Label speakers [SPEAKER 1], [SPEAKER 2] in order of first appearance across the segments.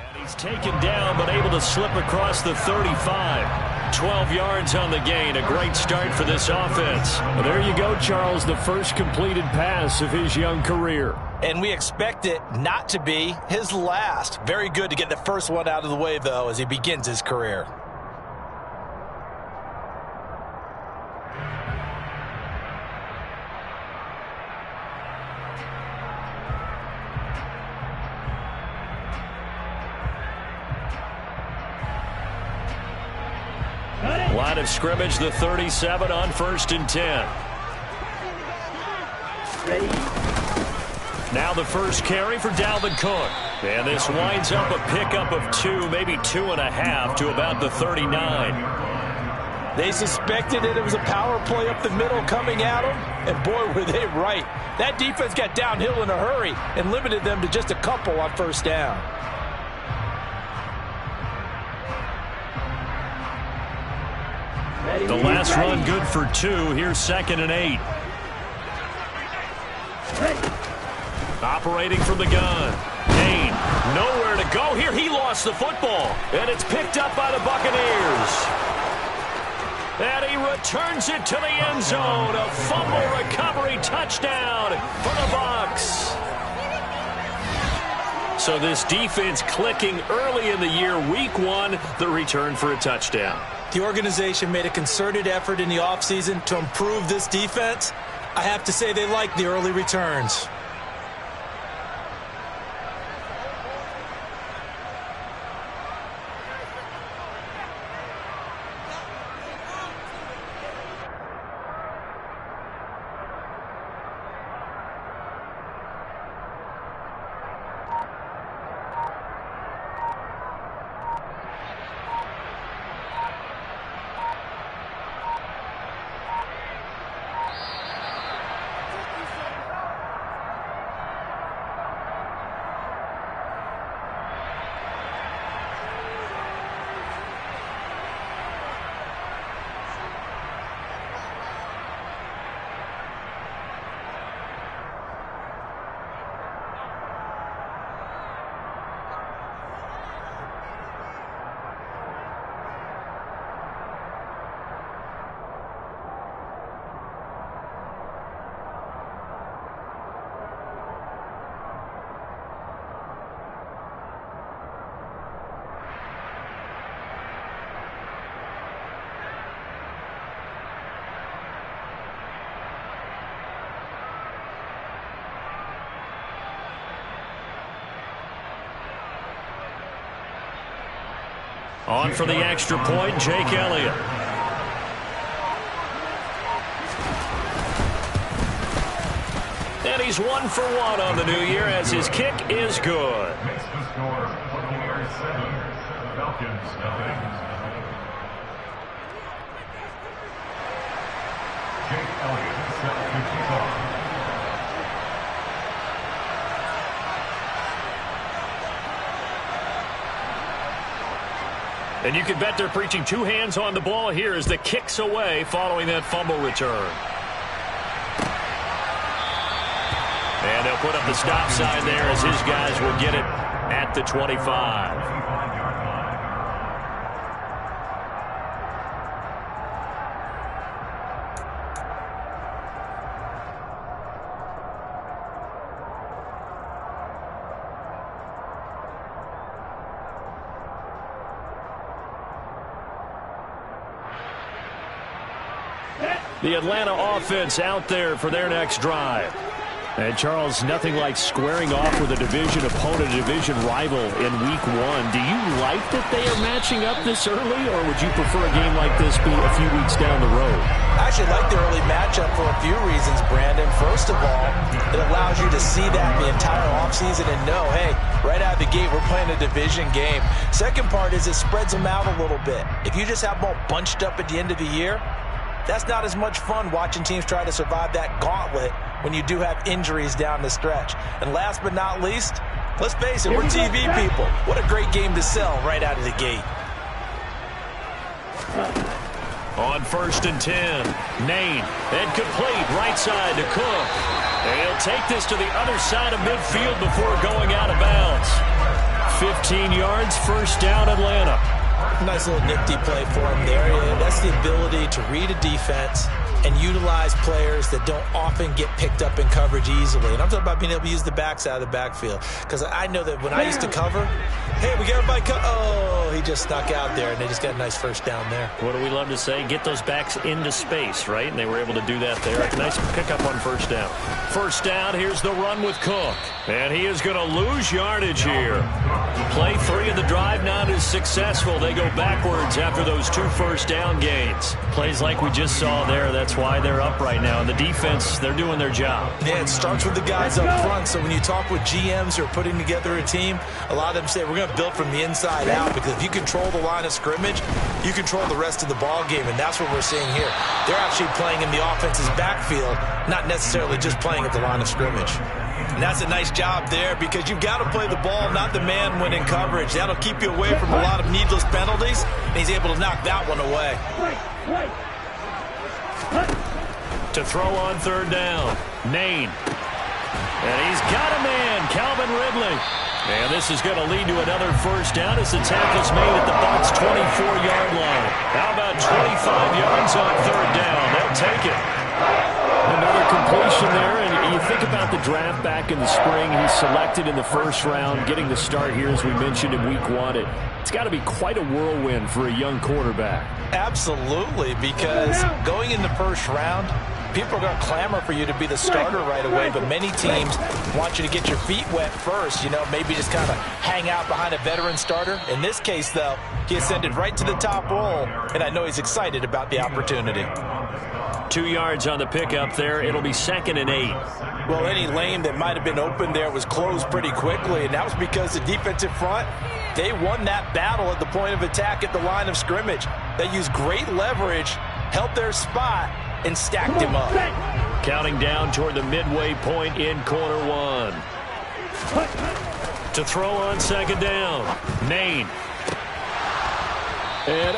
[SPEAKER 1] And he's taken down, but able to slip across the 35. 12 yards on the gain. A great start for this offense. Well, there you go, Charles, the first completed pass of his young career.
[SPEAKER 2] And we expect it not to be his last. Very good to get the first one out of the way, though, as he begins his career.
[SPEAKER 1] Line of scrimmage, the 37 on 1st and 10. Now the first carry for Dalvin Cook. And this winds up a pickup of 2, maybe 2.5 to about the 39.
[SPEAKER 2] They suspected it was a power play up the middle coming at them, and boy, were they right. That defense got downhill in a hurry and limited them to just a couple on 1st down.
[SPEAKER 1] The last run good for 2. Here's 2nd and 8. Operating from the gun. Kane, nowhere to go here. He lost the football, and it's picked up by the Buccaneers. And he returns it to the end zone. A fumble recovery touchdown for the Bucs. So this defense clicking early in the year. Week 1, the return for a touchdown.
[SPEAKER 2] The organization made a concerted effort in the offseason to improve this defense. I have to say they like the early returns.
[SPEAKER 1] On for the extra point, Jake Elliott. And he's 1 for 1 on the new year as his kick is good.
[SPEAKER 3] Makes the score 28-7. Falcons nothing. Jake Elliott set 55.
[SPEAKER 1] And you can bet they're preaching 2 hands on the ball here as the kick's away following that fumble return. And they'll put up the stop sign there as his guys will get it at the 25. The Atlanta offense out there for their next drive. And, Charles, nothing like squaring off with a division opponent, a division rival in Week 1. Do you like that they are matching up this early, or would you prefer a game like this be a few weeks down the road?
[SPEAKER 2] I actually like the early matchup for a few reasons, Brandon. First of all, it allows you to see that the entire offseason and know, hey, right out of the gate, we're playing a division game. Second part is it spreads them out a little bit. If you just have them all bunched up at the end of the year, that's not as much fun watching teams try to survive that gauntlet when you do have injuries down the stretch. And last but not least, let's face it, we're TV people. What a great game to sell right out of the gate.
[SPEAKER 1] On 1st and 10, Nain, and complete right side to Cook. And he'll take this to the other side of midfield before going out of bounds. 13 yards, first down, Atlanta.
[SPEAKER 2] Nice little nifty play for him there. Yeah, that's the ability to read a defense and utilize players that don't often get picked up in coverage easily. And I'm talking about being able to use the backs out of the backfield. Because I know that when I used to cover, hey, we got everybody oh, he just snuck out there, and they just got a nice first down there.
[SPEAKER 1] What do we love to say? Get those backs into space, right? And they were able to do that there. Nice pickup on first down. First down, here's the run with Cook. And he is going to lose yardage here. Play 3 of the drive not as successful. They go backwards after those 2 first down gains. Plays like we just saw there. That's why they're up right now. And the defense, they're doing their job.
[SPEAKER 2] Yeah, it starts with the guys up front. So when you talk with GMs who are putting together a team, a lot of them say we're going to build from the inside out, because if you control the line of scrimmage, you control the rest of the ball game, and that's what we're seeing here. They're actually playing in the offense's backfield, not necessarily just playing at the line of scrimmage. And that's a nice job there, because you've got to play the ball, not the man when in coverage. That'll keep you away from a lot of needless penalties, and he's able to knock that one away.
[SPEAKER 1] To throw on third down, Nain. And he's got a man, Calvin Ridley. And this is going to lead to another first down as the tackle's made at the Bucs' 24-yard line. How about 25 yards on third down? They'll take it. Another completion there, and you think about the draft back in the spring. He's selected in the first round, getting the start here, as we mentioned, in week 1. It's got to be quite a whirlwind for a young quarterback.
[SPEAKER 2] Absolutely, because going in the first round, people are going to clamor for you to be the starter right away, but many teams want you to get your feet wet first, maybe just kind of hang out behind a veteran starter. In this case, though, he ascended right to the top roll, and I know he's excited about the opportunity.
[SPEAKER 1] 2 yards on the pickup there. It'll be 2nd and 8.
[SPEAKER 2] Well, any lane that might have been open there was closed pretty quickly, and that was because the defensive front, they won that battle at the point of attack at the line of scrimmage. They used great leverage, held their spot, and stacked him up.
[SPEAKER 1] Counting down toward the midway point in quarter 1. To throw on second down, Nain. And,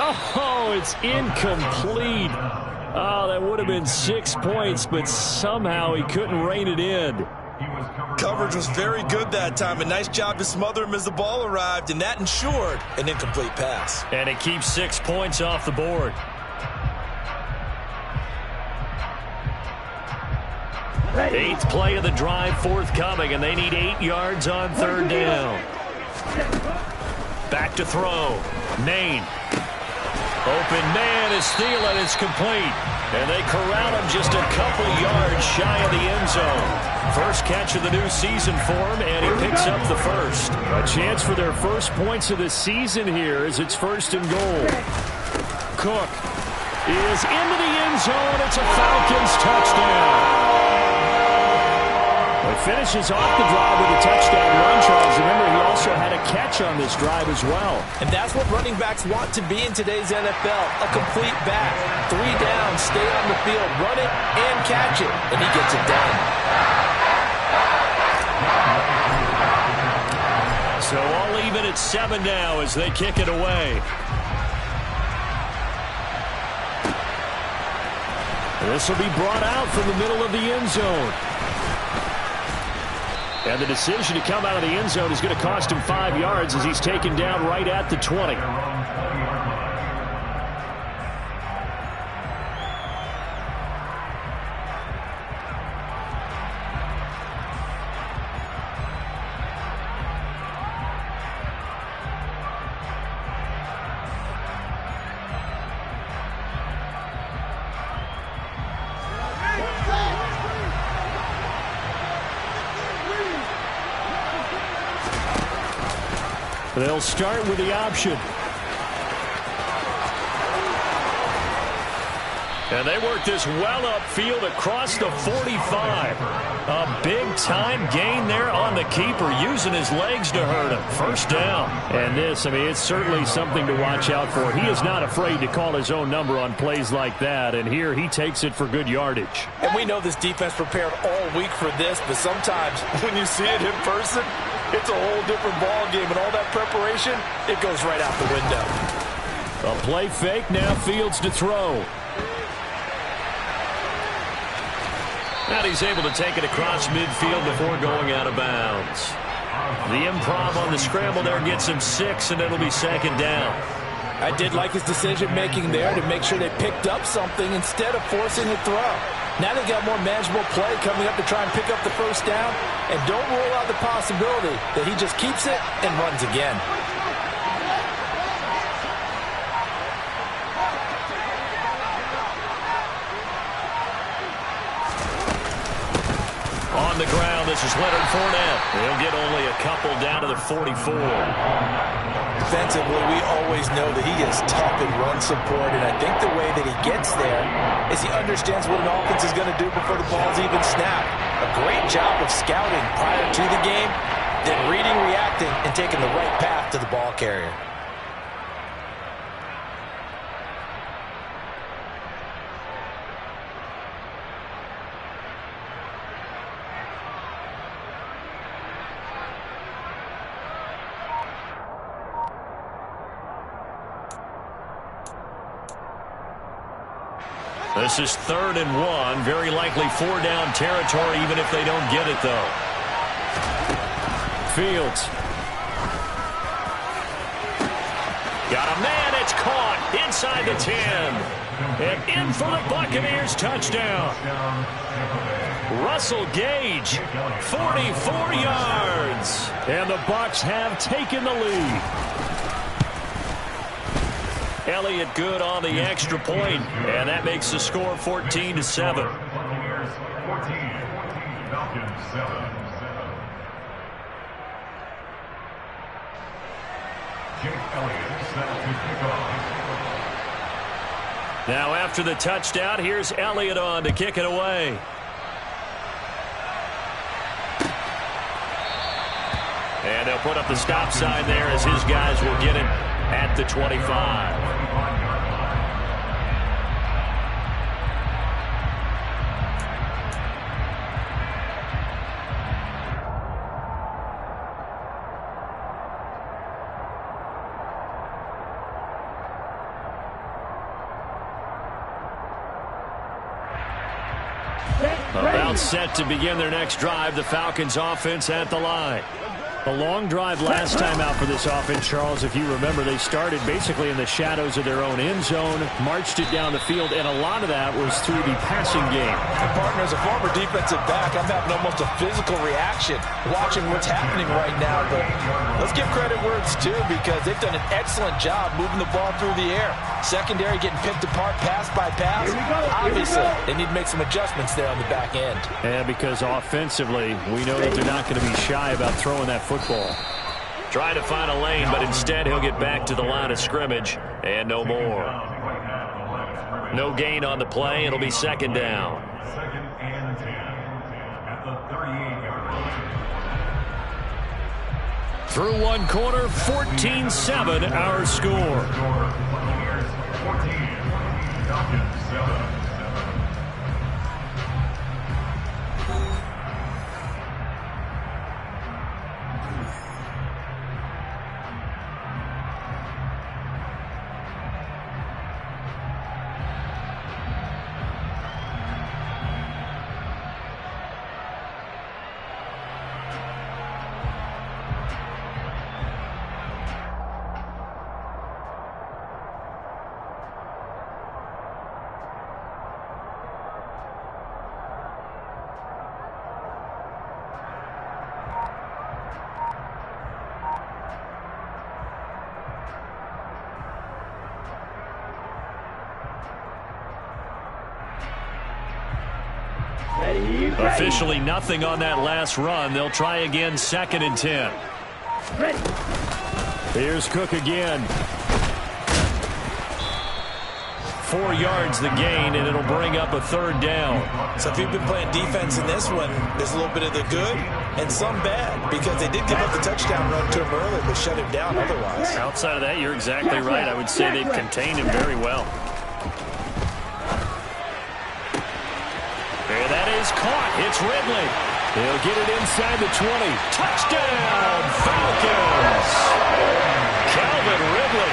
[SPEAKER 1] it's incomplete. Oh, that would have been 6 points, but somehow he couldn't rein it in.
[SPEAKER 2] Coverage was very good that time. A nice job to smother him as the ball arrived, and that ensured an incomplete pass.
[SPEAKER 1] And it keeps 6 points off the board. Eighth play of the drive forthcoming, and they need 8 yards on third down. Back to throw. Nain. Open man is Thielen. It's complete. And they corral him just a couple yards shy of the end zone. First catch of the new season for him, and he picks up the first. A chance for their first points of the season here as it's 1st and goal. Cook is into the end zone. It's a Falcons touchdown. He finishes off the drive with a touchdown run, Charles. Remember, he also had a catch on this drive as well.
[SPEAKER 2] And that's what running backs want to be in today's NFL. A complete back. 3 down, stay on the field, run it, and catch it. And he gets it done.
[SPEAKER 1] So all even at 7 now as they kick it away. This will be brought out from the middle of the end zone. And the decision to come out of the end zone is going to cost him 5 yards as he's taken down right at the 20. They'll start with the option. And they work this well upfield across the 45. A big-time gain there on the keeper, using his legs to hurt him. First down. And this, it's certainly something to watch out for. He is not afraid to call his own number on plays like that. And here he takes it for good yardage.
[SPEAKER 2] And we know this defense prepared all week for this, but sometimes when you see it in person, it's a whole different ball game, and all that preparation, it goes right out the window.
[SPEAKER 1] A play fake, now Fields to throw. And he's able to take it across midfield before going out of bounds. The improv on the scramble there gets him 6, and it'll be second down.
[SPEAKER 2] I did like his decision-making there to make sure they picked up something instead of forcing a throw. Now they got more manageable play coming up to try and pick up the first down, and don't rule out the possibility that he just keeps it and runs again.
[SPEAKER 1] On the ground, this is Leonard Fournette. He'll get only a couple down to the 44.
[SPEAKER 2] Defensively, we always know that he is tough in run support, and I think the way that he gets there is he understands what an offense is going to do before the ball's even snapped. A great job of scouting prior to the game, then reading, reacting, and taking the right path to the ball carrier.
[SPEAKER 1] This is 3rd and 1. Very likely 4-down territory, even if they don't get it, though. Fields. Got a man. It's caught inside the 10. And in for the Buccaneers touchdown. Russell Gage, 44 yards. And the Bucs have taken the lead. Elliott good on the extra point, and that makes the score 14-7.
[SPEAKER 3] Buccaneers 14, Falcons 7. Jake Elliott set to kick off.
[SPEAKER 1] Now after the touchdown, here's Elliott on to kick it away. And they'll put up the stop sign there as his guys will get it at the 25. About set to begin their next drive, the Falcons offense at the line. A long drive last time out for this offense, Charles. If you remember, they started basically in the shadows of their own end zone, marched it down the field, and a lot of that was through the passing game.
[SPEAKER 2] And partner, as a former defensive back, I'm having almost a physical reaction watching what's happening right now. But let's give credit where it's due, because they've done an excellent job moving the ball through the air. Secondary getting picked apart pass by pass. Obviously, they need to make some adjustments there on the back end.
[SPEAKER 1] Yeah, because offensively, we know that they're not going to be shy about throwing that football. Trying to find a lane, but instead he'll get back to the line of scrimmage, and no more. No gain on the play. It'll be second down.
[SPEAKER 3] Second and 10 at the 38-yard line.
[SPEAKER 1] Through one quarter, 14-7 our score.
[SPEAKER 3] Buccaneers 14, Falcons 7.
[SPEAKER 1] Officially nothing on that last run. They'll try again, 2nd and 10. Here's Cook again. 4 yards the gain, and it'll bring up a 3rd down.
[SPEAKER 2] So if you've been playing defense in this one, there's a little bit of the good and some bad, because they did give up the touchdown run to him early, but shut him down otherwise.
[SPEAKER 1] Outside of that, you're exactly right. I would say they've contained him very well. There, that is caught. It's Ridley. He'll get it inside the 20. Touchdown, Falcons! Calvin Ridley,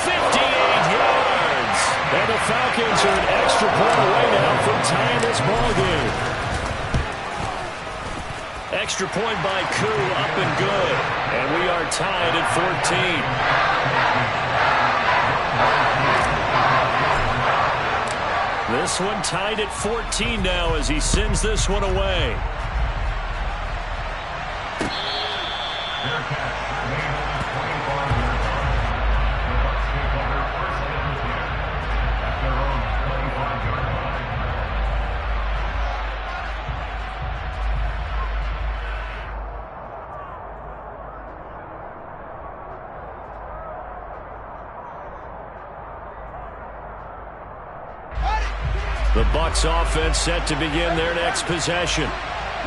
[SPEAKER 1] 58 yards. And the Falcons are an extra point away now from tying this ball game. extra point by Koo, up and good. And we are tied at 14. This one tied at 14 now as he sends this one away. The Bucs offense set to begin their next possession.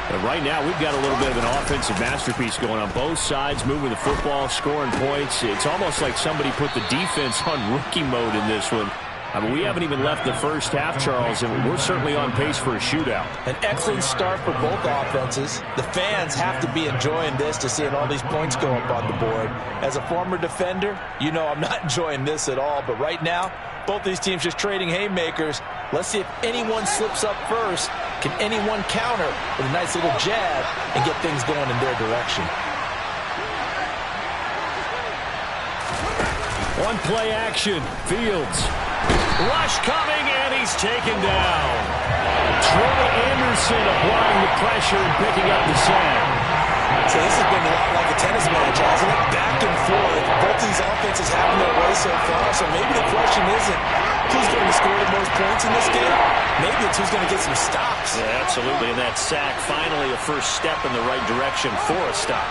[SPEAKER 1] But right now, we've got a little bit of an offensive masterpiece going on both sides, moving the football, scoring points. It's almost like somebody put the defense on rookie mode in this one. I mean, we haven't even left the first half, Charles, and we're certainly on pace for a shootout.
[SPEAKER 2] An excellent start for both offenses. The fans have to be enjoying this to seeing all these points go up on the board. As a former defender, you know I'm not enjoying this at all. But right now, both these teams just trading haymakers. Let's see if anyone slips up first. Can anyone counter with a nice little jab and get things going in their direction?
[SPEAKER 1] One play action. Fields. Rush coming, and he's taken down. Troy Anderson applying the pressure and picking up the sack.
[SPEAKER 2] So this has been a lot like a tennis match, hasn't it? Back and forth. Both these offenses having their way so far. So maybe the question isn't who's going to score the most points in this game. Maybe it's who's going to get some stops.
[SPEAKER 1] Yeah, absolutely. And that sack, finally a first step in the right direction for a stop.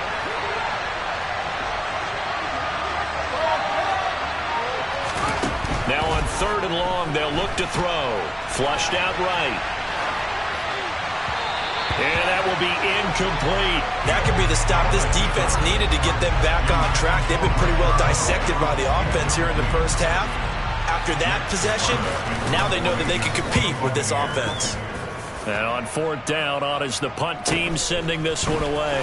[SPEAKER 1] Now on 3rd and long, they'll look to throw. Flushed out right. And that will be incomplete.
[SPEAKER 2] That could be the stop this defense needed to get them back on track. They've been pretty well dissected by the offense here in the first half. After that possession, now they know that they can compete with this offense.
[SPEAKER 1] And on 4th down, on is the punt team sending this one away.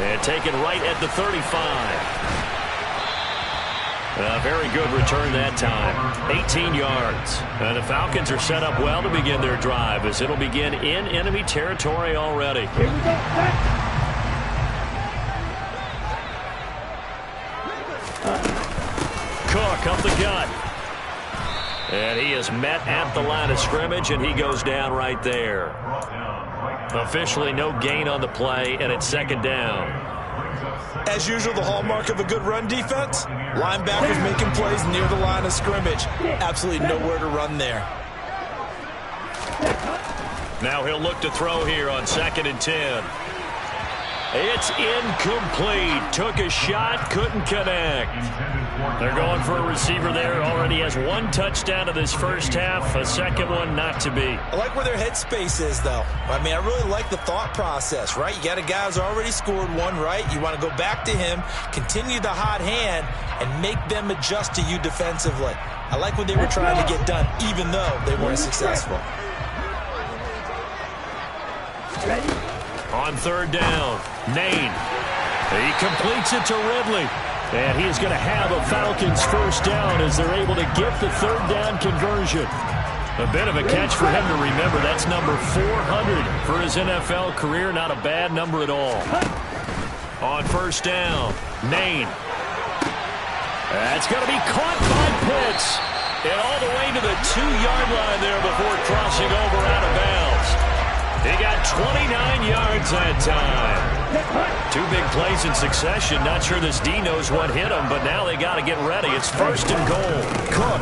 [SPEAKER 1] And taken right at the 35. A very good return that time. 18 yards. And the Falcons are set up well to begin their drive as it'll begin in enemy territory already. Here we go. Cook up the gut. And he is met at the line of scrimmage, and he goes down right there. Officially no gain on the play, and it's 2nd down.
[SPEAKER 2] As usual, the hallmark of a good run defense, linebackers making plays near the line of scrimmage. Absolutely nowhere to run there.
[SPEAKER 1] Now he'll look to throw here on 2nd and 10. It's incomplete. Took a shot, couldn't connect. They're going for a receiver there. Already has 1 touchdown in this first half. A second one not to be.
[SPEAKER 2] I like where their headspace is, though. I mean, I really like the thought process, right? You got a guy who's already scored one, right? You want to go back to him, continue the hot hand, and make them adjust to you defensively. I like what they were trying to get done, even though they weren't successful.
[SPEAKER 1] On 3rd down, Nain. He completes it to Ridley. And he is going to have a Falcons first down as they're able to get the 3rd down conversion. A bit of a catch for him to remember. That's number 400 for his NFL career. Not a bad number at all. On 1st down, Nain. That's going to be caught by Pitts. And all the way to the 2-yard line there before crossing over out of bounds. He got 29 yards that time. 2 big plays in succession. Not sure this D knows what hit him, but now they got to get ready. It's 1st and goal. Cook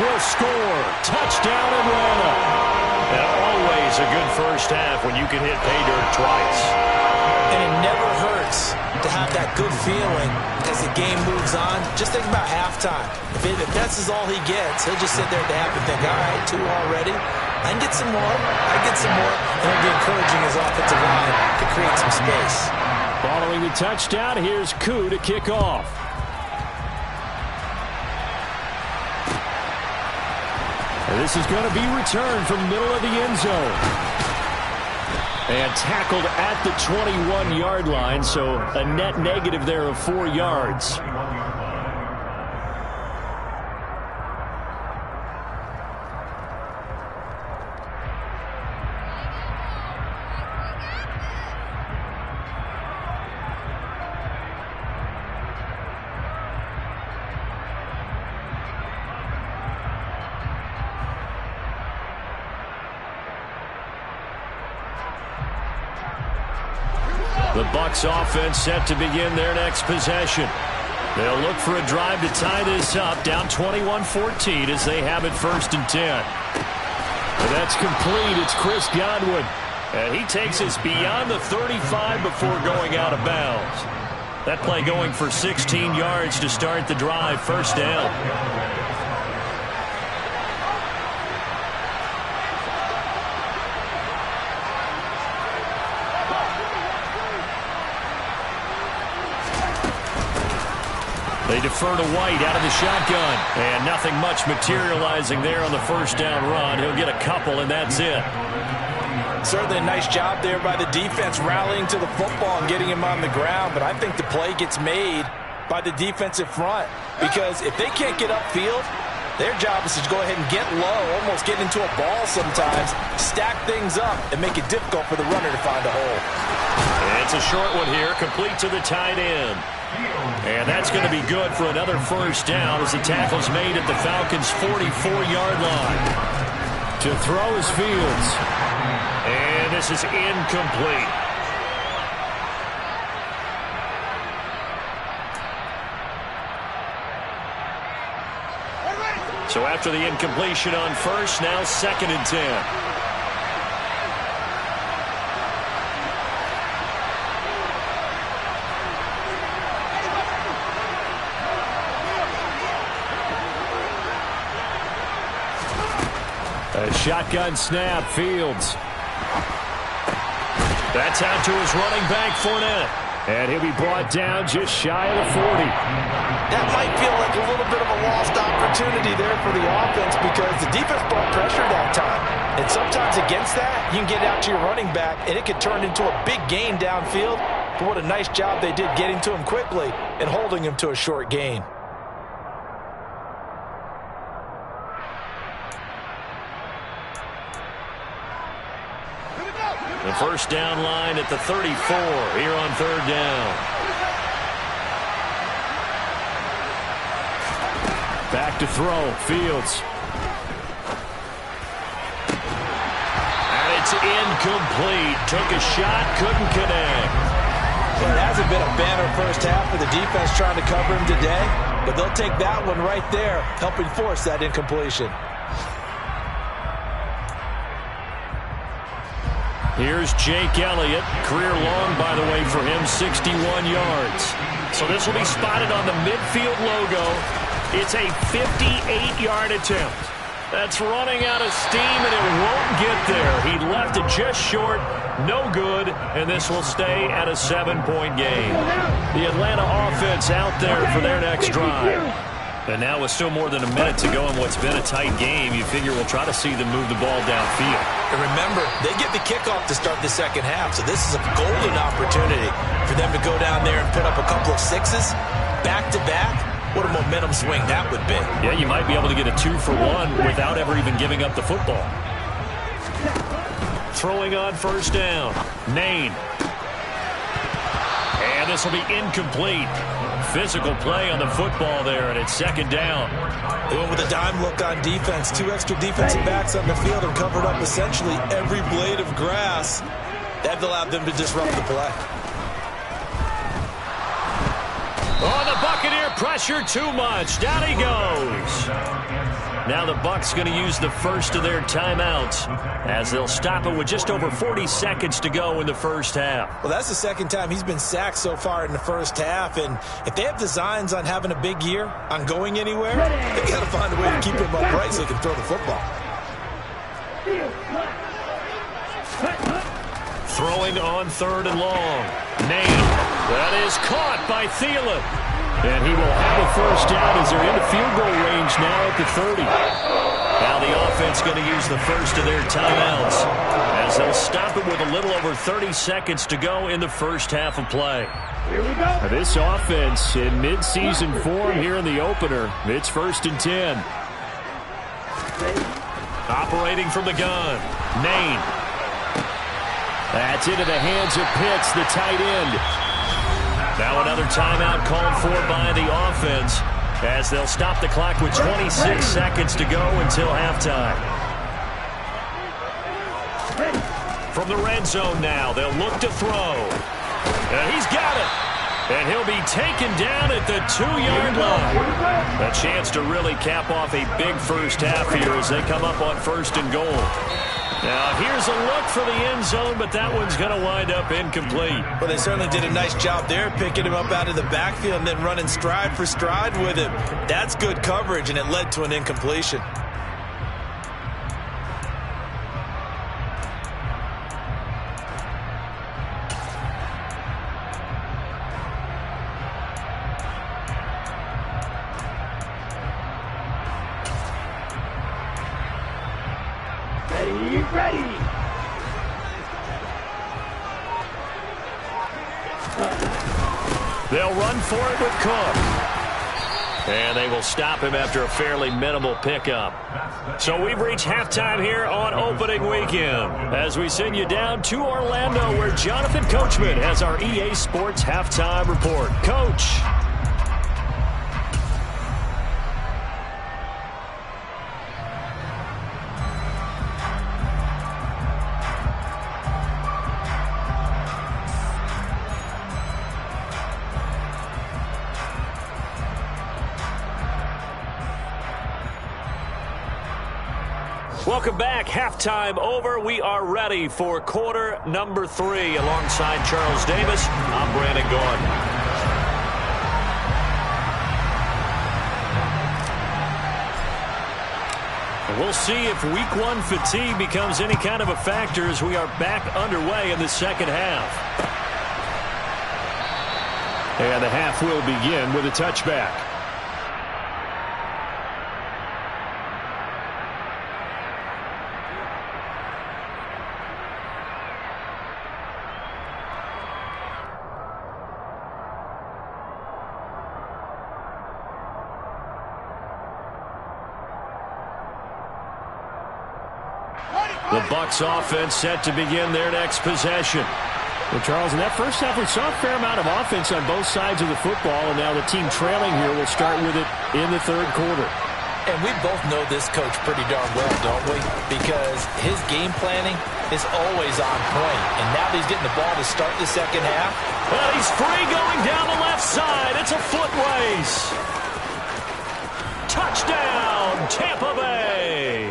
[SPEAKER 1] will score. Touchdown Atlanta. And always a good first half when you can hit pay dirt twice.
[SPEAKER 2] And it never hurts to have that good feeling as the game moves on. Just think about halftime. If that's all he gets, he'll just sit there at the half and think, all right, 2 already. I can get some more. I get some more. And he'll be encouraging his offensive line to create some space.
[SPEAKER 1] Following the touchdown, here's Koo to kick off. And this is going to be returned from the middle of the end zone. And tackled at the 21-yard line, so a net negative there of 4 yards. The Bucs offense set to begin their next possession. They'll look for a drive to tie this up, down 21-14 as they have it 1st and 10. And that's complete. It's Chris Godwin. And he takes us beyond the 35 before going out of bounds. That play going for 16 yards to start the drive, 1st down. They defer to White out of the shotgun. And nothing much materializing there on the 1st down run. He'll get a couple, and that's it.
[SPEAKER 2] Certainly a nice job there by the defense rallying to the football and getting him on the ground. But I think the play gets made by the defensive front. Because if they can't get upfield, their job is to go ahead and get low, almost get into a ball sometimes, stack things up, and make it difficult for the runner to find a hole.
[SPEAKER 1] And it's a short one here, complete to the tight end. And that's going to be good for another 1st down as the tackle's made at the Falcons' 44-yard line. To throw is Fields. And this is incomplete. So after the incompletion on 1st, now 2nd and 10. A shotgun snap, Fields. That's out to his running back, Fournette. And he'll be brought down just shy of the 40.
[SPEAKER 2] That might feel like a little bit of a lost opportunity there for the offense because the defense brought pressure that time. And sometimes against that, you can get out to your running back, and it could turn into a big gain downfield. But what a nice job they did getting to him quickly and holding him to a short gain.
[SPEAKER 1] The 1st down line at the 34 here on 3rd down. Back to throw, Fields. And it's incomplete. Took a shot, couldn't connect.
[SPEAKER 2] Well, it hasn't been a banner 1st half for the defense trying to cover him today, but they'll take that one right there, helping force that incompletion.
[SPEAKER 1] Here's Jake Elliott. Career long, by the way, for him, 61 yards. So this will be spotted on the midfield logo. It's a 58-yard attempt. That's running out of steam, and it won't get there. He left it just short. No good, and this will stay at a 7-point game. The Atlanta offense out there for their next drive. And now with still more than a minute to go in what's been a tight game, you figure we'll try to see them move the ball downfield.
[SPEAKER 2] And remember, they get the kickoff to start the 2nd half, so this is a golden opportunity for them to go down there and put up a couple of 6s back-to-back. What a momentum swing that would be.
[SPEAKER 1] Yeah, you might be able to get a 2-for-1 without ever even giving up the football. Throwing on 1st down. Maine. And this will be incomplete. Physical play on the football there, and it's 2nd down.
[SPEAKER 2] They went with a dime look on defense. 2 extra defensive backs on the field and covered up essentially every blade of grass. That allowed them to disrupt the play.
[SPEAKER 1] Oh, the Buccaneer pressure too much. Down he goes. Now the Bucs going to use the first of their timeouts as they'll stop it with just over 40 seconds to go in the 1st half.
[SPEAKER 2] Well, that's the 2nd time he's been sacked so far in the 1st half, and if they have designs on having a big year, on going anywhere, they got to find a way to keep him upright so he can throw the football.
[SPEAKER 1] Throwing on 3rd and long. Nate. That is caught by Thielen. And he will have a 1st down as they're into field goal range now at the 30. Now the offense going to use the first of their timeouts as they'll stop it with a little over 30 seconds to go in the 1st half of play.
[SPEAKER 3] Here we go.
[SPEAKER 1] This offense in mid-season form here in the opener. It's 1st and 10. Operating from the gun. Nain. That's into the hands of Pitts, the tight end. Now another timeout called for by the offense as they'll stop the clock with 26 seconds to go until halftime. From the red zone now, they'll look to throw. And he's got it. And he'll be taken down at the 2-yard line. A chance to really cap off a big first half here as they come up on 1st and goal. Now, here's a look for the end zone, but that one's going to wind up incomplete.
[SPEAKER 2] Well, they certainly did a nice job there, picking him up out of the backfield and then running stride for stride with him. That's good coverage, and it led to an incompletion.
[SPEAKER 1] They'll run for it with Cook. And they will stop him after a fairly minimal pickup. So we've reached halftime here on opening weekend as we send you down to Orlando where Jonathan Coachman has our EA Sports halftime report. Coach. Welcome back. Halftime over. We are ready for quarter number 3. Alongside Charles Davis, I'm Brandon Gordon. And we'll see if week 1 fatigue becomes any kind of a factor as we are back underway in the second half. And the half will begin with a touchback. The Bucs offense set to begin their next possession. Well, Charles, in that first half, we saw a fair amount of offense on both sides of the football, and now the team trailing here will start with it in the third quarter.
[SPEAKER 2] And we both know this coach pretty darn well, don't we? Because his game planning is always on point. And now that he's getting the ball to start the second half.
[SPEAKER 1] Well, he's free going down the left side. It's a foot race. Touchdown, Tampa Bay.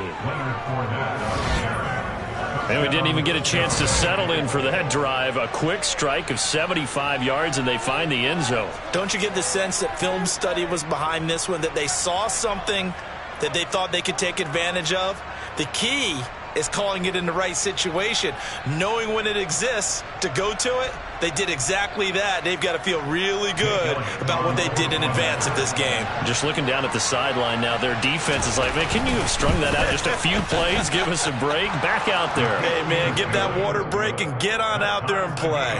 [SPEAKER 1] And we didn't even get a chance to settle in for that drive. A quick strike of 75 yards, and they find the end zone.
[SPEAKER 2] Don't you get the sense that film study was behind this one, that they saw something that they thought they could take advantage of? The key is calling it in the right situation, knowing when it exists to go to it. They did exactly that. They've got to feel really good about what they did in advance of this game.
[SPEAKER 1] Just looking down at the sideline now, their defense is like, man, can you have strung that out just a few plays? Give us a break. Back out there.
[SPEAKER 2] Hey, man, get that water break and get on out there and play.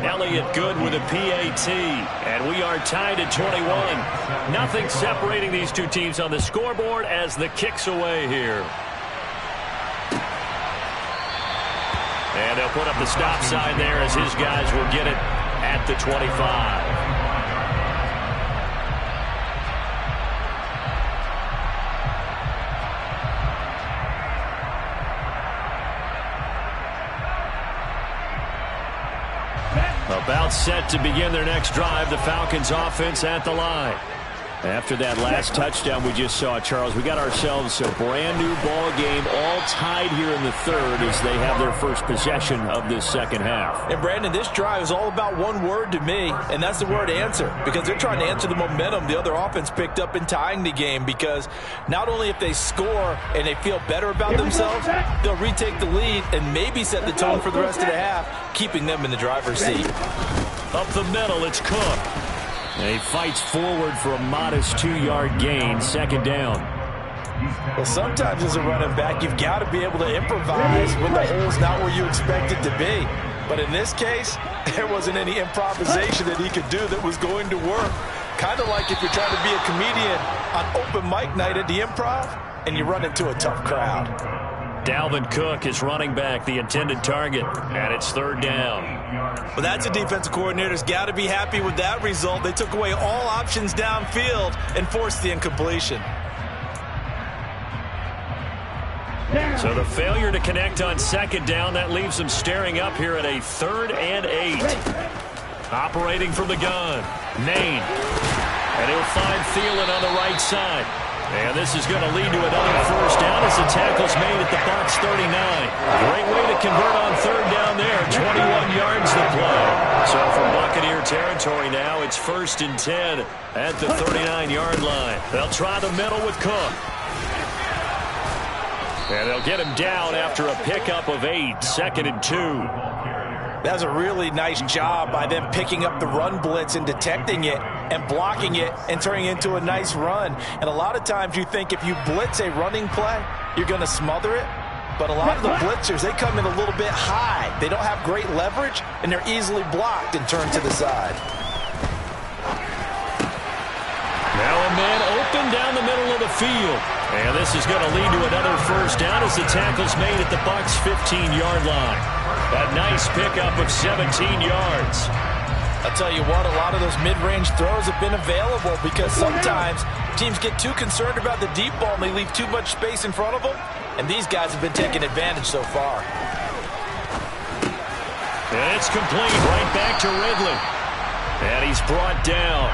[SPEAKER 1] Elliott good with a PAT, and we are tied at 21. Nothing separating these two teams on the scoreboard as the kick's away here. And they'll put up the stop sign there as his guys will get it at the 25. About set to begin their next drive, the Falcons offense at the line. After that last touchdown we just saw, Charles, we got ourselves a brand new ball game, all tied here in the third as they have their first possession of this second half.
[SPEAKER 2] And Brandon, this drive is all about one word to me, and that's the word answer, because they're trying to answer the momentum the other offense picked up in tying the game, because not only if they score and they feel better about themselves, they'll retake the lead and maybe set the tone for the rest of the half, keeping them in the driver's seat.
[SPEAKER 1] Up the middle, it's Cook. And he fights forward for a modest 2-yard gain, second down.
[SPEAKER 2] Well, sometimes as a running back, you've got to be able to improvise when the hole's not where you expect it to be. But in this case, there wasn't any improvisation that he could do that was going to work. Kind of like if you're trying to be a comedian on open mic night at the Improv and you run into a tough crowd.
[SPEAKER 1] Dalvin Cook is running back, the intended target, and it's third down.
[SPEAKER 2] Well, that's a defensive coordinator's got to be happy with that result. They took away all options downfield and forced the incompletion.
[SPEAKER 1] So the failure to connect on second down, that leaves them staring up here at a 3rd and 8. Operating from the gun, Nane. And he'll find Thielen on the right side. And this is going to lead to another first down as the tackle's made at the Bucs 39. Great way to convert on third down there. 21 yards to play. So from Buccaneer territory now, it's 1st and 10 at the 39-yard line. They'll try the middle with Cook. And they'll get him down after a pickup of 8. 2nd and 2.
[SPEAKER 2] That was a really nice job by them picking up the run blitz and detecting it and blocking it and turning it into a nice run. And a lot of times you think if you blitz a running play, you're going to smother it. But a lot of the blitzers, they come in a little bit high. They don't have great leverage, and they're easily blocked and turned to the side.
[SPEAKER 1] Now a man open down the middle of the field. And this is going to lead to another first down as the tackle's made at the Bucs 15-yard line. A nice pickup of 17 yards.
[SPEAKER 2] I'll tell you what, a lot of those mid-range throws have been available because sometimes teams get too concerned about the deep ball and they leave too much space in front of them. And these guys have been taking advantage so far.
[SPEAKER 1] And it's complete right back to Ridley. And he's brought down.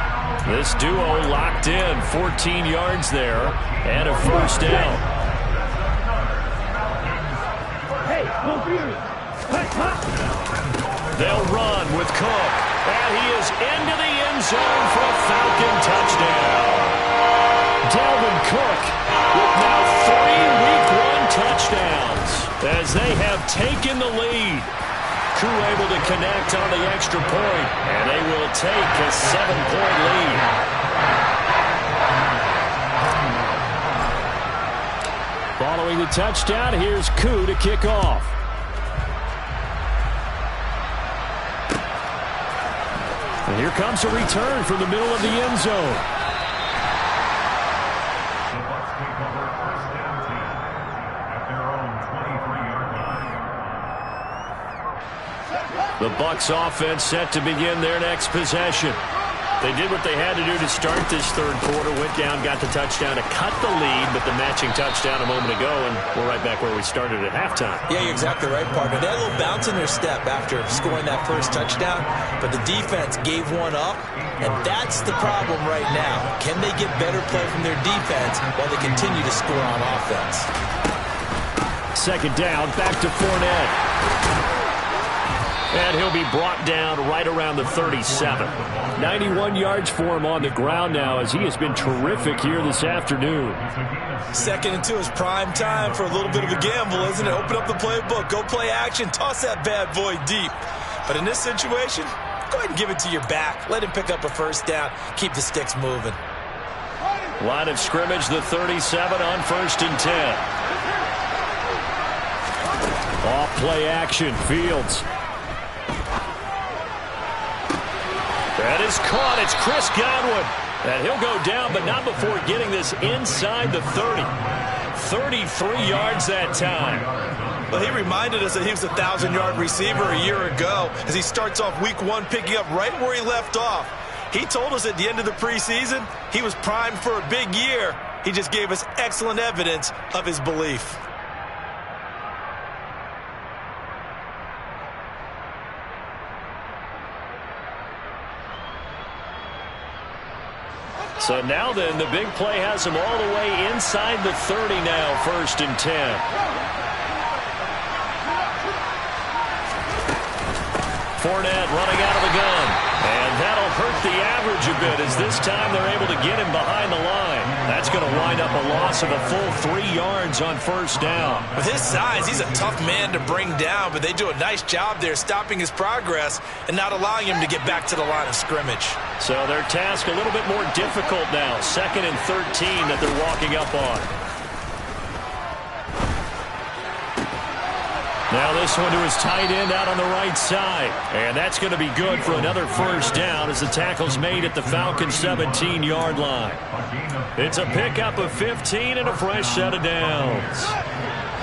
[SPEAKER 1] This duo locked in. 14 yards there and a first down. They'll run with Cook. And he is into the end zone for a Falcon touchdown. Dalvin Cook with now 3 Week 1 touchdowns as they have taken the lead. Crew able to connect on the extra point, and they will take a 7-point lead. Following the touchdown, here's Koo to kick off. And here comes a return from the middle of the end zone.
[SPEAKER 3] The Bucs take over 1st and 10 at their own 23-yard line.
[SPEAKER 1] The Bucs offense set to begin their next possession. They did what they had to do to start this third quarter. Went down, got the touchdown to cut the lead, but the matching touchdown a moment ago, and we're right back where we started at halftime.
[SPEAKER 2] Yeah, you're exactly right, partner. They had a little bounce in their step after scoring that first touchdown, but the defense gave one up, and that's the problem right now. Can they get better play from their defense while they continue to score on offense?
[SPEAKER 1] 2nd down, back to Fournette. And he'll be brought down right around the 37. 91 yards for him on the ground now as he has been terrific here this afternoon.
[SPEAKER 2] 2nd and 2 is prime time for a little bit of a gamble, isn't it? Open up the playbook, go play action, toss that bad boy deep. But in this situation, go ahead and give it to your back. Let him pick up a first down, keep the sticks moving.
[SPEAKER 1] Line of scrimmage, the 37 on 1st and 10. Off play action, Fields. That is caught. It's Chris Godwin. And he'll go down, but not before getting this inside the 30. 33 yards that time.
[SPEAKER 2] Well, he reminded us that he was a 1,000-yard receiver a year ago as he starts off Week 1 picking up right where he left off. He told us at the end of the preseason he was primed for a big year. He just gave us excellent evidence of his belief.
[SPEAKER 1] So now then, the big play has him all the way inside the 30 now, 1st and 10. Fournette running out of the gun. And that'll hurt the average a bit as this time they're able to get him behind the line. That's going to wind up a loss of a full 3 yards on 1st down.
[SPEAKER 2] With his size, he's a tough man to bring down, but they do a nice job there stopping his progress and not allowing him to get back to the line of scrimmage.
[SPEAKER 1] So their task a little bit more difficult now. 2nd and 13 that they're walking up on. Now this one to his tight end out on the right side. And that's going to be good for another first down as the tackle's made at the Falcons' 17-yard line. It's a pickup of 15 and a fresh set of downs.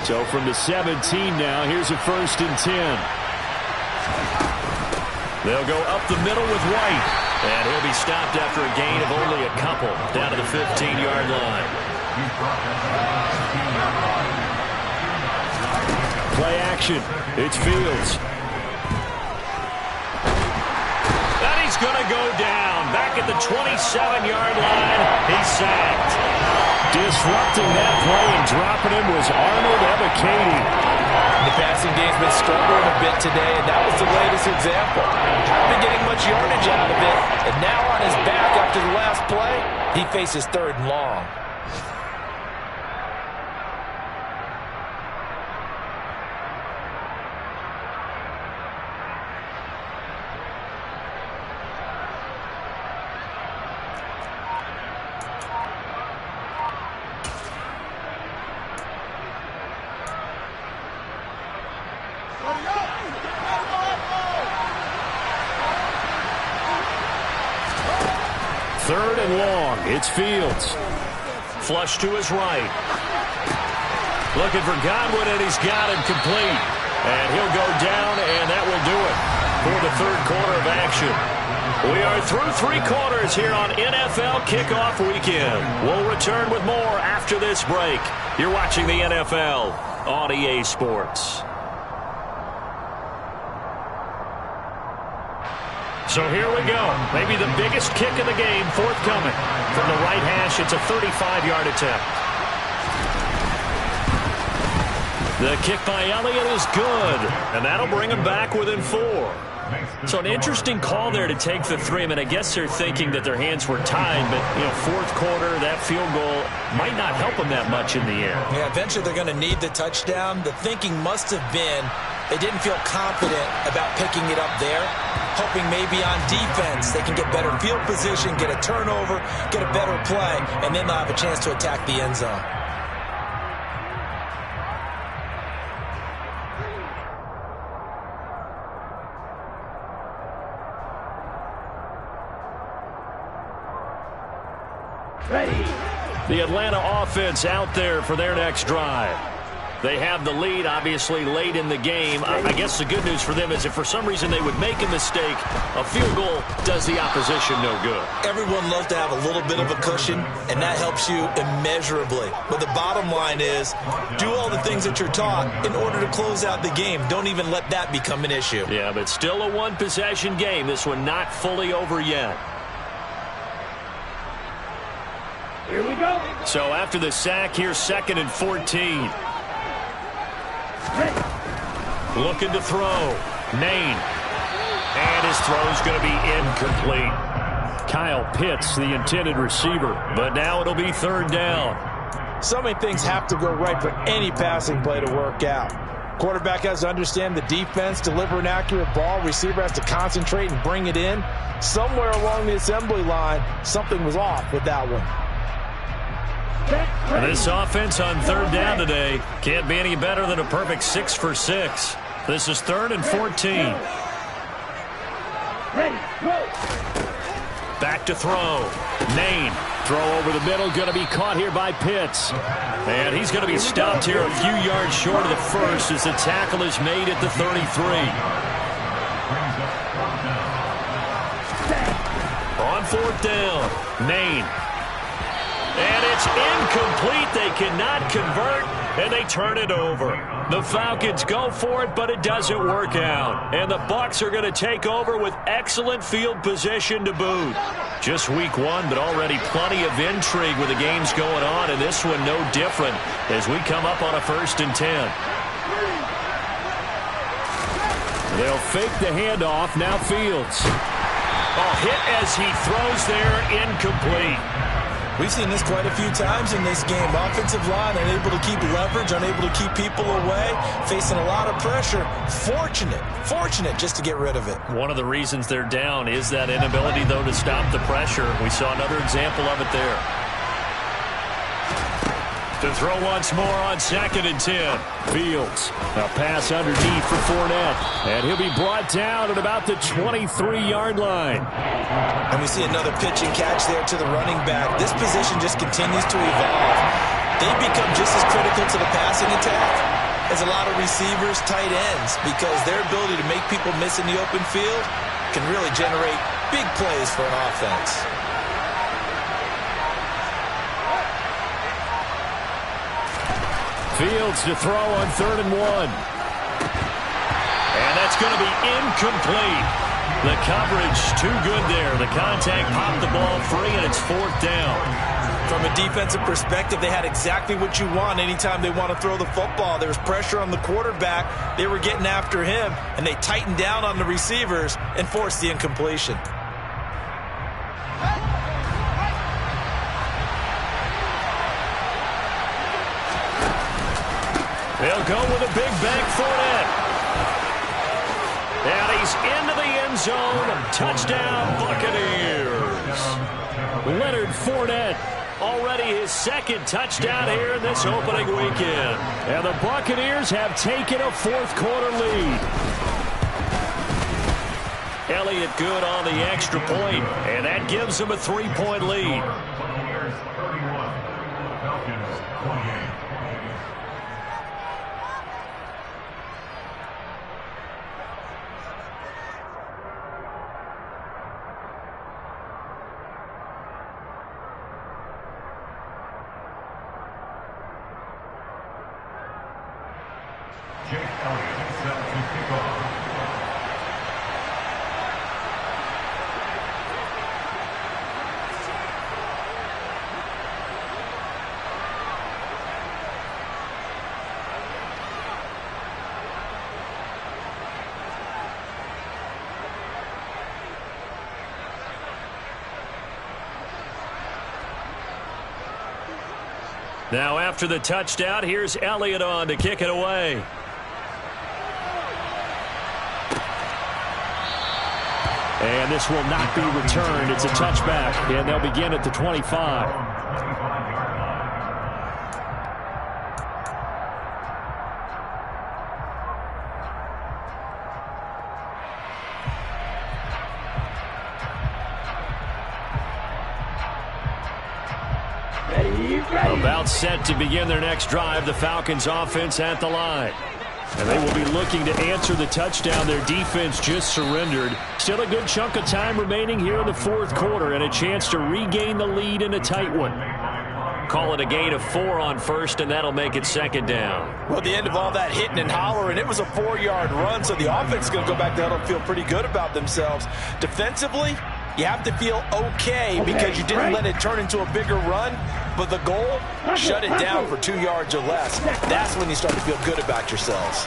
[SPEAKER 1] So from the 17 now, here's a 1st and 10. They'll go up the middle with White. And he'll be stopped after a gain of only a couple down to the 15-yard line. Play action. It's Fields. going to go down. Back at the 27-yard line, he's sacked. Disrupting that play and dropping him was Arnold Ebiketie.
[SPEAKER 2] The passing game's been struggling a bit today, and that was the latest example. Hasn't been getting much yardage out of it, and now on his back after the last play, he faces 3rd and long.
[SPEAKER 1] Third and long. It's Fields. Flush to his right. Looking for Godwin, and he's got him complete. And he'll go down, and that will do it for the 3rd quarter of action. We are through 3 quarters here on NFL Kickoff Weekend. We'll return with more after this break. You're watching the NFL on EA Sports. So here we go. Maybe the biggest kick of the game forthcoming. From the right hash, it's a 35-yard attempt. The kick by Elliott is good, and that'll bring him back within 4. So an interesting call there to take the 3. I mean, I guess they're thinking that their hands were tied, but, 4th quarter, that field goal might not help them that much in the air.
[SPEAKER 2] Yeah, eventually they're going to need the touchdown. The thinking must have been they didn't feel confident about picking it up there, hoping maybe on defense they can get better field position, get a turnover, get a better play, and then they'll have a chance to attack the end zone.
[SPEAKER 1] The Atlanta offense out there for their next drive. They have the lead, obviously, late in the game. I guess the good news for them is if for some reason they would make a mistake, a field goal does the opposition no good.
[SPEAKER 2] Everyone loves to have a little bit of a cushion, and that helps you immeasurably. But the bottom line is, do all the things that you're taught in order to close out the game. Don't even let that become an issue.
[SPEAKER 1] Yeah, but still a one-possession game. This one not fully over yet.
[SPEAKER 4] Here we go.
[SPEAKER 1] So after the sack, here's 2nd and 14. Looking to throw. Maine. And his throw's going to be incomplete. Kyle Pitts, the intended receiver. But now it'll be 3rd down.
[SPEAKER 2] So many things have to go right for any passing play to work out. Quarterback has to understand the defense, deliver an accurate ball. Receiver has to concentrate and bring it in. Somewhere along the assembly line, something was off with that one.
[SPEAKER 1] This offense on 3rd down today can't be any better than a perfect 6 for 6. This is 3rd and 14. Back to throw. Maine. Throw over the middle, going to be caught here by Pitts. And he's going to be stopped here a few yards short of the first as the tackle is made at the 33. On 4th down, Maine. And it's incomplete. They cannot convert, and they turn it over. The Falcons go for it, but it doesn't work out. And the Bucs are going to take over with excellent field position to boot. Just week 1, but already plenty of intrigue with the games going on, and this one no different as we come up on a 1st and 10. They'll fake the handoff. Now Fields. Hit as he throws there, incomplete.
[SPEAKER 2] We've seen this quite a few times in this game. Offensive line unable to keep leverage, unable to keep people away, facing a lot of pressure. Fortunate just to get rid of it.
[SPEAKER 1] One of the reasons they're down is that inability, though, to stop the pressure. We saw another example of it there. To throw once more on 2nd and 10. Fields. A pass underneath for Fournette. And he'll be brought down at about the 23-yard line.
[SPEAKER 2] And we see another pitch and catch there to the running back. This position just continues to evolve. They become just as critical to the passing attack as a lot of receivers, tight ends, because their ability to make people miss in the open field can really generate big plays for an offense.
[SPEAKER 1] Fields to throw on 3rd and 1. And that's going to be incomplete. The coverage too good there. The contact popped the ball free, and it's 4th down.
[SPEAKER 2] From a defensive perspective, they had exactly what you want anytime they want to throw the football. There was pressure on the quarterback. They were getting after him, and they tightened down on the receivers and forced the incompletion.
[SPEAKER 1] They'll go with a big bank Fournette. And he's into the end zone. Touchdown, Buccaneers. Leonard Fournette, already his 2nd touchdown here in this opening weekend. And the Buccaneers have taken a 4th quarter lead. Elliott good on the extra point, and that gives them a 3-point lead.
[SPEAKER 3] Buccaneers 31, Falcons 28. Jake Elliott set to kick off.
[SPEAKER 1] Now after the touchdown, here's Elliott on to kick it away. And this will not be returned. It's a touchback, and they'll begin at the 25. About set to begin their next drive, the Falcons offense at the line. And they will be looking to answer the touchdown their defense just surrendered. Still a good chunk of time remaining here in the 4th quarter and a chance to regain the lead in a tight one. Call it a gain of 4 on 1st, and that'll make it 2nd down.
[SPEAKER 2] Well, the end of all that hitting and hollering, it was a 4-yard run, so the offense is going to go back there and feel pretty good about themselves. Defensively, you have to feel okay because you didn't let it turn into a bigger run, but the goal, shut it down for 2 yards or less. That's when you start to feel good about yourselves.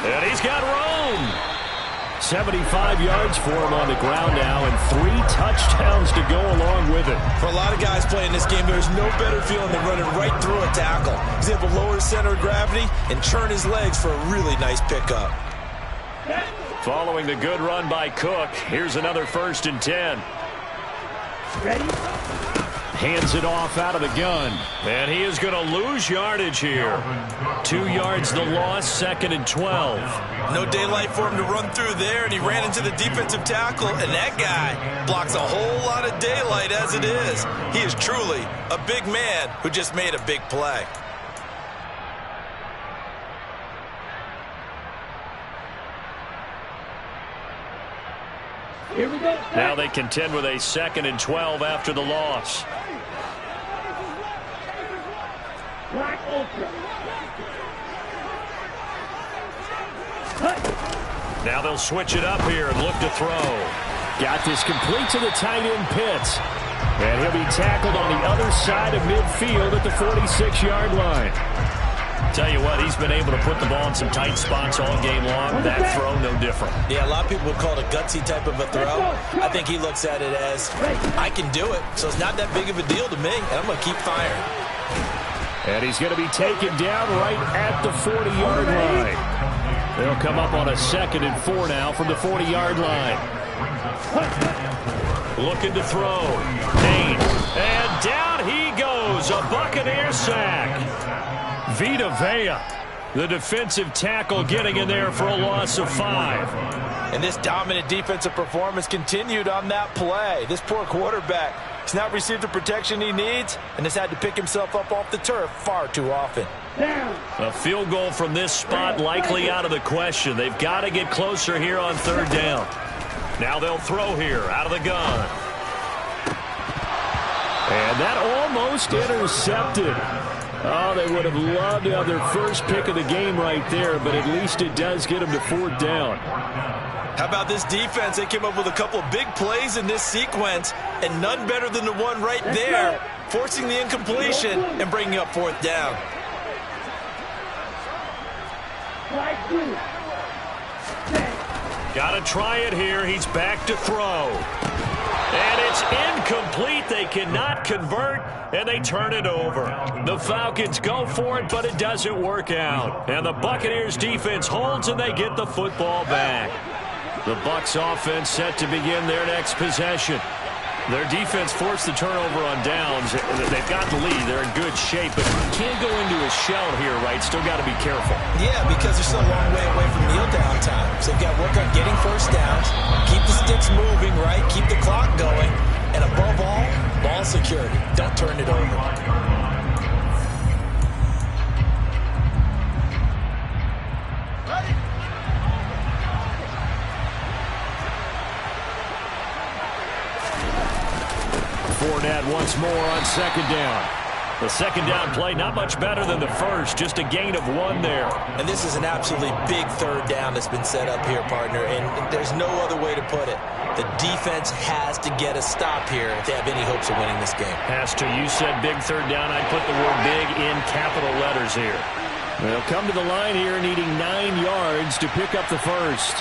[SPEAKER 1] And he's got room. 75 yards for him on the ground now and 3 touchdowns to go along with it.
[SPEAKER 2] For a lot of guys playing this game, there's no better feeling than running right through a tackle. He's able to lower his center of gravity and turn his legs for a really nice pickup.
[SPEAKER 1] Following the good run by Cook, here's another 1st and 10.
[SPEAKER 4] Ready?
[SPEAKER 1] Hands it off out of the gun. And he is going to lose yardage here. 2 yards the loss, 2nd and 12.
[SPEAKER 2] No daylight for him to run through there, and he ran into the defensive tackle, and that guy blocks a whole lot of daylight as it is. He is truly a big man who just made a big play.
[SPEAKER 4] Here we go.
[SPEAKER 1] Now they contend with a 2nd and 12 after the loss.
[SPEAKER 4] Black ultra.
[SPEAKER 1] Now they'll switch it up here and look to throw. Got this complete to the tight end Pitts. And he'll be tackled on the other side of midfield at the 46-yard line. Tell you what, he's been able to put the ball in some tight spots all game long. That throw, no different.
[SPEAKER 2] Yeah, a lot of people would call it a gutsy type of a throw. I think he looks at it as, I can do it, so it's not that big of a deal to me, and I'm going to keep firing.
[SPEAKER 1] And he's going to be taken down right at the 40-yard line. They'll come up on a 2nd and 4 now from the 40-yard line. Looking to throw. Payne. And down he goes. A Buccaneer sack. Vita Vea, the defensive tackle, getting in there for a loss of 5.
[SPEAKER 2] And this dominant defensive performance continued on that play. This poor quarterback has not received the protection he needs and has had to pick himself up off the turf far too often.
[SPEAKER 1] A field goal from this spot likely out of the question. They've got to get closer here on 3rd down. Now they'll throw here out of the gun. And that almost intercepted. Oh, they would have loved to have their first pick of the game right there, but at least it does get them to 4th down.
[SPEAKER 2] How about this defense? They came up with a couple of big plays in this sequence, and none better than the one right there, forcing the incompletion and bringing up 4th down.
[SPEAKER 1] Got to try it here. He's back to throw. And it's incomplete. They cannot convert, and they turn it over. The Falcons go for it, but it doesn't work out. And the Buccaneers defense holds, and they get the football back. The Bucs offense set to begin their next possession. Their defense forced the turnover on downs. They've got the lead. They're in good shape, but can't go into a shell here, right? Still got to be careful.
[SPEAKER 2] Yeah, because they're still a long way away from kneel down time. So they've got to work on getting first downs, keep the sticks moving, right? Keep the clock going. And above all, ball security. Don't turn it over.
[SPEAKER 1] Fournette once more on 2nd down. The 2nd down play, not much better than the first, just a gain of 1 there.
[SPEAKER 2] And this is an absolutely big 3rd down that's been set up here, partner, and there's no other way to put it. The defense has to get a stop here if they have any hopes of winning this game.
[SPEAKER 1] Has to. You said big 3rd down. I'd put the word big in capital letters here. They'll come to the line here needing 9 yards to pick up the first.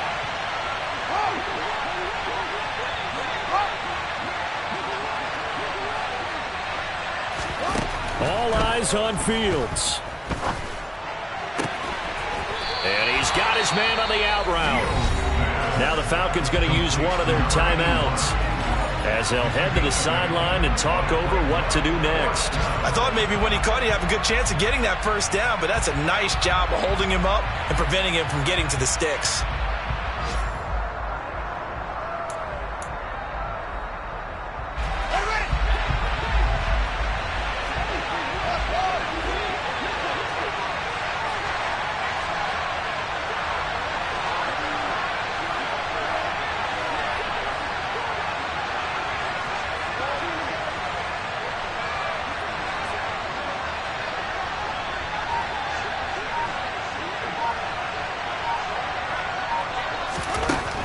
[SPEAKER 1] All eyes on Fields. And he's got his man on the out route. Now the Falcons going to use one of their timeouts as they'll head to the sideline and talk over what to do next.
[SPEAKER 2] I thought maybe when he caught, he'd have a good chance of getting that first down, but that's a nice job of holding him up and preventing him from getting to the sticks.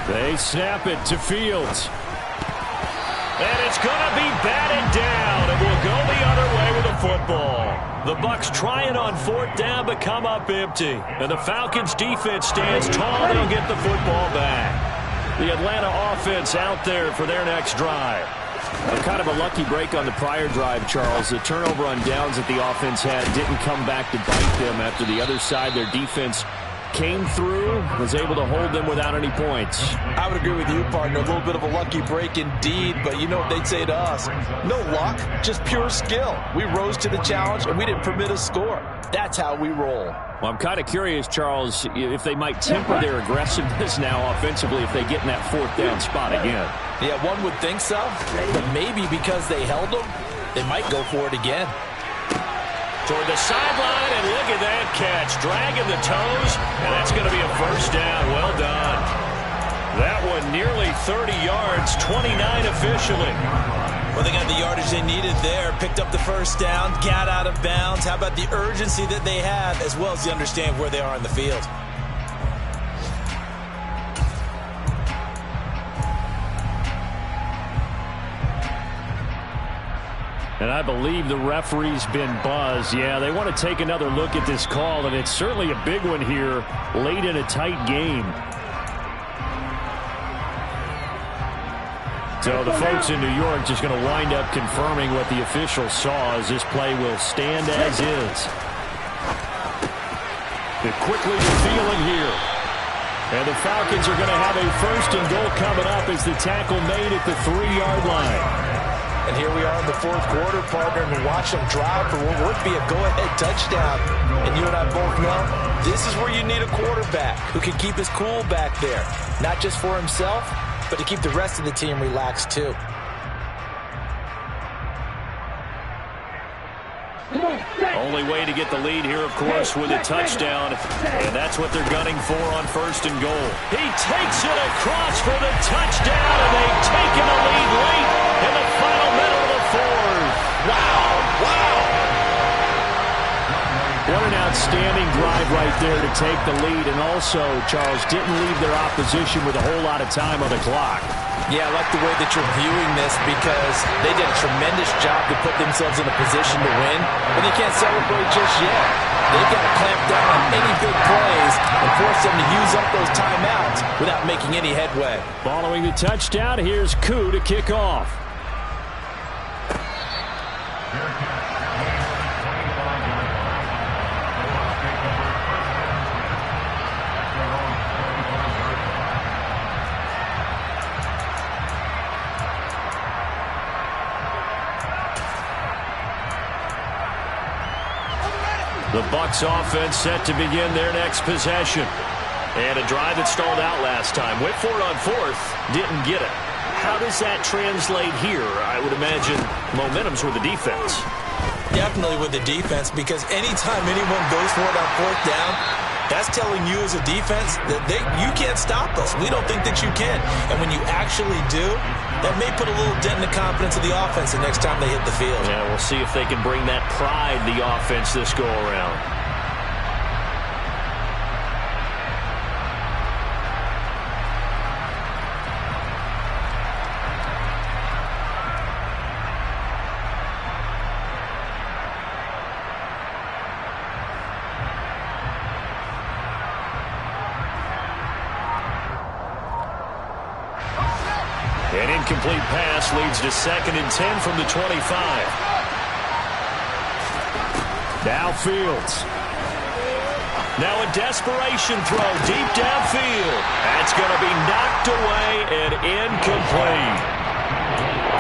[SPEAKER 1] They snap it to Fields. And it's going to be batted down. It will go the other way with the football. The Bucs trying on 4th down but come up empty. And the Falcons defense stands tall. They'll get the football back. The Atlanta offense out there for their next drive. Kind of a lucky break on the prior drive, Charles. The turnover on downs that the offense had didn't come back to bite them after the other side. Their defense came through, was able to hold them without any points.
[SPEAKER 2] I would agree with you, partner. A little bit of a lucky break indeed, but you know what they'd say to us? No luck, just pure skill. We rose to the challenge, and we didn't permit a score. That's how we roll.
[SPEAKER 1] Well, I'm kind of curious, Charles, if they might temper their aggressiveness now offensively if they get in that 4th down spot again.
[SPEAKER 2] Yeah, one would think so, but maybe because they held them, they might go for it again.
[SPEAKER 1] Toward the sideline, and look at that catch. Dragging the toes, and that's going to be a first down. Well done. That one nearly 30 yards, 29 officially.
[SPEAKER 2] Well, they got the yardage they needed there. Picked up the first down, got out of bounds. How about the urgency that they have, as well as the understanding where they are in the field?
[SPEAKER 1] And I believe the referee's been buzzed. Yeah, they want to take another look at this call, and it's certainly a big one here late in a tight game. So the folks in New York just going to wind up confirming what the official saw as this play will stand as is. And quickly to Thielen here. And the Falcons are going to have a 1st and goal coming up as the tackle made at the 3-yard line.
[SPEAKER 2] And here we are in the 4th quarter, partner, and watch them drive for what would be a go-ahead touchdown. And you and I both know this is where you need a quarterback who can keep his cool back there, not just for himself, but to keep the rest of the team relaxed too.
[SPEAKER 1] Only way to get the lead here, of course, with a touchdown. And that's what they're gunning for on 1st and goal. He takes it across for the touchdown, and they've taken the lead late in the final minute of the 4th.
[SPEAKER 2] Wow, wow.
[SPEAKER 1] outstanding drive right there to take the lead, and also, Charles, didn't leave their opposition with a whole lot of time on the clock.
[SPEAKER 2] Yeah, I like the way that you're viewing this because they did a tremendous job to put themselves in a position to win, but they can't celebrate just yet. They've got to clamp down on any big plays and force them to use up those timeouts without making any headway.
[SPEAKER 1] Following the touchdown, here's Koo to kick off. The Bucs offense set to begin their next possession. And a drive that stalled out last time. Went for it on fourth, didn't get it. How does that translate here? I would imagine momentum's with the defense.
[SPEAKER 2] Definitely with the defense, because anytime anyone goes for it on fourth down, that's telling you as a defense that you can't stop us. We don't think that you can. And when you actually do, that may put a little dent in the confidence of the offense the next time they hit the field.
[SPEAKER 1] Yeah, we'll see if they can bring that pride to the offense this go-around. An incomplete pass leads to 2nd and 10 from the 25. Now Fields. Now a desperation throw deep downfield. That's going to be knocked away and incomplete.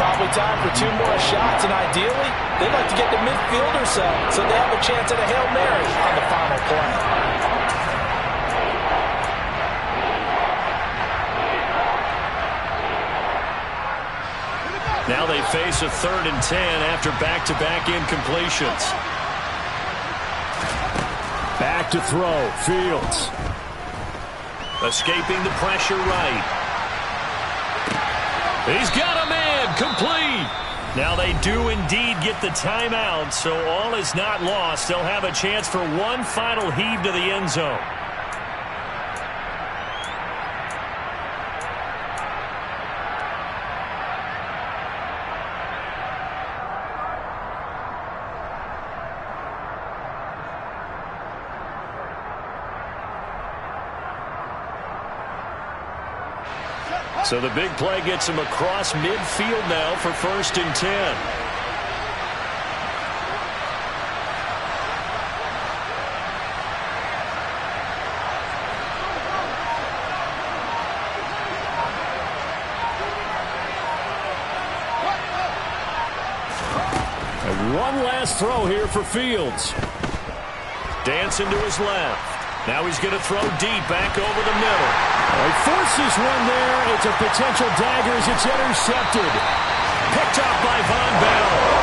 [SPEAKER 2] Probably time for 2 more shots, and ideally, they'd like to get to midfield or so they have a chance at a Hail Mary on the final play.
[SPEAKER 1] Now they face a 3rd and 10 after back-to-back incompletions. Back to throw, Fields. Escaping the pressure right. He's got a man, complete. Now they do indeed get the timeout, so all is not lost. They'll have a chance for one final heave to the end zone. So the big play gets him across midfield now for 1st and 10. And one last throw here for Fields. Dancing to his left. Now he's going to throw deep back over the middle. He forces one there. It's a potential dagger as it's intercepted. Picked up by Von Bell.